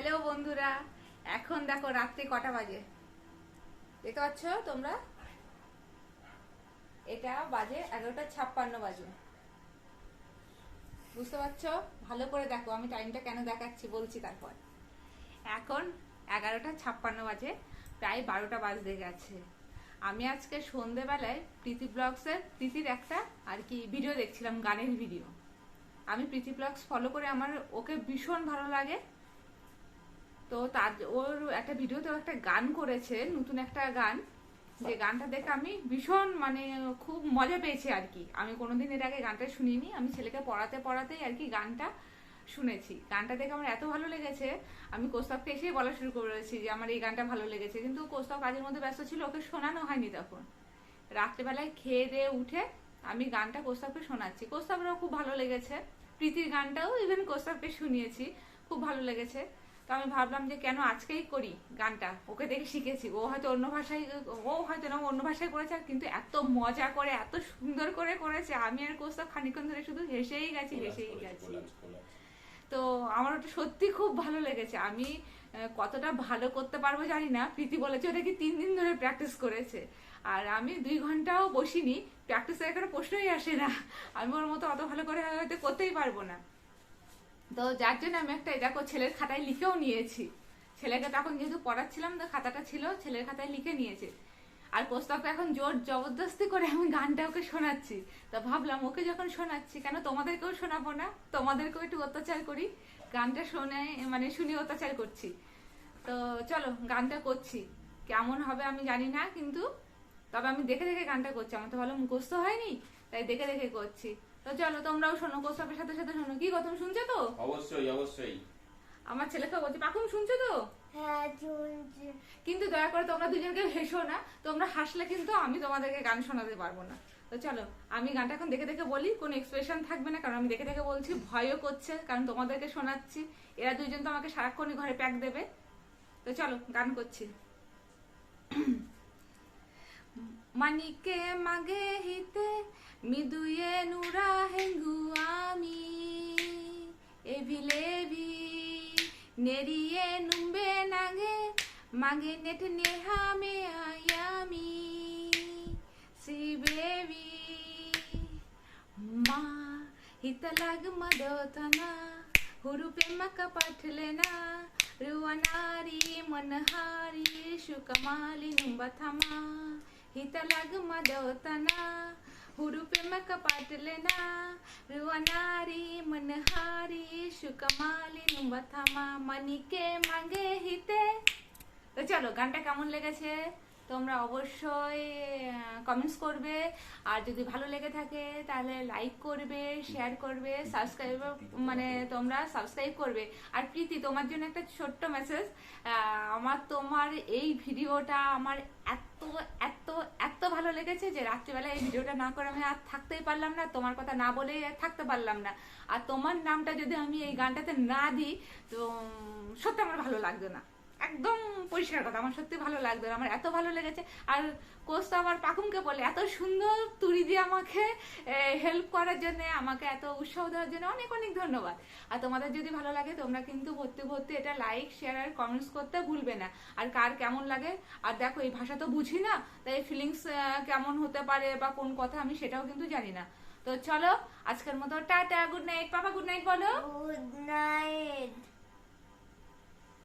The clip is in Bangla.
হ্যালো বন্ধুরা, এখন দেখো রাত্রি কটা বাজে দেখতে পাচ্ছ তোমরা? এটা বাজে 11:56 বাজে। বুঝতে পারছো? ভালো করে দেখো, আমি টাইমটা কেন দেখাচ্ছি বলছি তারপর। এখন 11:56 বাজে, প্রায় 12টা বাজতে গেছে। আমি আজকে সন্ধেবেলায় প্রীতি ব্লগসের প্রীতির একটা আর কি ভিডিও দেখছিলাম, গানের ভিডিও। আমি প্রীতি ব্লগস ফলো করে আমার ওকে ভীষণ ভালো লাগে। তো তার ওর একটা ভিডিওতে একটা গান করেছে, নতুন একটা গান, যে গানটা দেখে আমি ভীষণ খুব মজা পেয়েছি আর কি। আমি কোনোদিন এর আগে গানটা শুনিনি, আমি ছেলেকে পড়াতে পড়াতেই আর কি গানটা শুনেছি। গানটা দেখে আমার এত ভালো লেগেছে, আমি কোস্তাবকে এসেই বলা শুরু করেছি যে আমার এই গানটা ভালো লেগেছে, কিন্তু কোস্তাব কাজের মধ্যে ব্যস্ত ছিল, ওকে শোনানো হয়নি। তখন রাত্রেবেলায় খেয়ে দিয়ে উঠে আমি গানটা কোস্তাবকে শোনাচ্ছি, কোস্তাবেরও খুব ভালো লেগেছে। প্রীতির গানটাও ইভেন কোস্তাবকে শুনিয়েছি, খুব ভালো লেগেছে। তো আমি ভাবলাম যে কেন আজকেই করি গানটা, ওকে দেখে শিখেছি। ও হয়তো অন্য ভাষায়, ও হয়তো না অন্য ভাষায় করেছে, কিন্তু এত মজা করে এত সুন্দর করে করেছে, আমি আর কোস্তাব খানিকক্ষণ ধরে শুধু হেসেই গেছি। তো আমার ওটা সত্যি খুব ভালো লেগেছে। আমি কতটা ভালো করতে পারবো জানি না। প্রীতি বলেছে ওটা কি 3 দিন ধরে প্র্যাকটিস করেছে, আর আমি 2 ঘন্টাও বসিনি। প্র্যাকটিসের একটা প্রশ্নই আসে না, আমি ওর মতো অত ভালো করে হয়তো করতেই পারবো না। তো যার জন্য আমি একটা দেখো ছেলের খাতায় লিখেও নিয়েছি। ছেলেকে তখন যেহেতু পড়াচ্ছিলাম, তো খাতাটা ছিল, ছেলের খাতায় লিখে নিয়েছে। আর প্রস্তাবকে এখন জোর জবরদস্তি করে আমি গানটা ওকে শোনাচ্ছি। তো ভাবলাম ওকে যখন শোনাচ্ছি, কেন তোমাদেরকেও শোনাবো না, তোমাদেরকেও একটু অত্যাচার করি। গানটা শুনে শুনে অত্যাচার করছি। তো চলো গানটা করছি, কেমন হবে আমি জানি না, কিন্তু তবে আমি দেখে দেখে গানটা করছি। আমার তো ভালো মুখস্থ হয়নি, তাই দেখে দেখে করছি। তো চলো তোমরাও শোনো, কোস্তাবের সাথে সাথে শোনো। কি গো, তুমি শুনছো তো? অবশ্যই অবশ্যই। আমার ছেলেকে বলছি, পাকুম শুনছো তো? হ্যাঁ শুনছি। কিন্তু দয়া করে তোমরা দুজনকে হেসো না, তোমরা হাসলে কিন্তু আমি তোমাদেরকে গান শোনাতে পারবো না। তো চলো আমি গানটা এখন দেখে দেখে বলি, কোনো এক্সপ্রেশন থাকবে না, কারণ আমি দেখে দেখে বলছি, ভয়ও করছে কারণ তোমাদেরকে শোনাচ্ছি। এরা দুজন তো আমাকে সারাক্ষণই ঘরে প্যাক দেবে। তো চলো গান করছি। মানিকে মাগে হিতে মিদুয়ে নুরা হেঙ্গু আমি এভিলেভি নেরিয়ে নুম্বে নাগে মাগে নেট নেহামে আয়ামি সি বেবি মা হিতলাগ মদতনা হুরুপে মকা পাঠলেনা रुवनारी मनहारी सुकमाली नुंबथमा हितलग मदवतना हुरुपे मक पाटलेना रुवनारी मनहारी सुकमाली नुंबथमा मनिके मांगे हिते। তো চলো গানটা কেমন লেগেছে তোমরা অবশ্যই কমেন্টস করবে, আর যদি ভালো লেগে থাকে তাহলে লাইক করবে, শেয়ার করবে, সাবস্ক্রাইব তোমরা সাবস্ক্রাইব করবে। আর প্রীতি, তোমার জন্য একটা ছোট্ট মেসেজ। তোমার এই ভিডিওটা আমার এত এত এত ভালো লেগেছে যে রাত্রিবেলা এই ভিডিওটা না করে আমি আর থাকতেই পারলাম না, তোমার কথা না বলেই আর থাকতে পারলাম না। আর তোমার নামটা যদি আমি এই গানটাতে না দিই তো সত্যি আমার ভালো লাগতো না, একদম পরিষ্কার কথা, আমার সত্যি ভালো লাগতো না, আমার এত ভালো লেগেছে। আর কোস্তা আমার পাকুমকে বলে এত সুন্দর তুড়ি দিয়ে আমাকে হেল্প করার জন্য, আমাকে এত উৎসাহ দেওয়ার জন্য অনেক অনেক ধন্যবাদ। আর তোমাদের যদি ভালো লাগে তোমরা কিন্তু ভর্তি ভর্তি এটা লাইক শেয়ার আর কমেন্টস করতে ভুলবে না। আর কার কেমন লাগে, আর দেখো এই ভাষা তো বুঝি না, তাই ফিলিংস কেমন হতে পারে বা কোন কথা আমি সেটাও কিন্তু জানি না। তো চলো আজকের মতো টাটা, গুড নাইট। পাপা গুড নাইট বলো। Good night.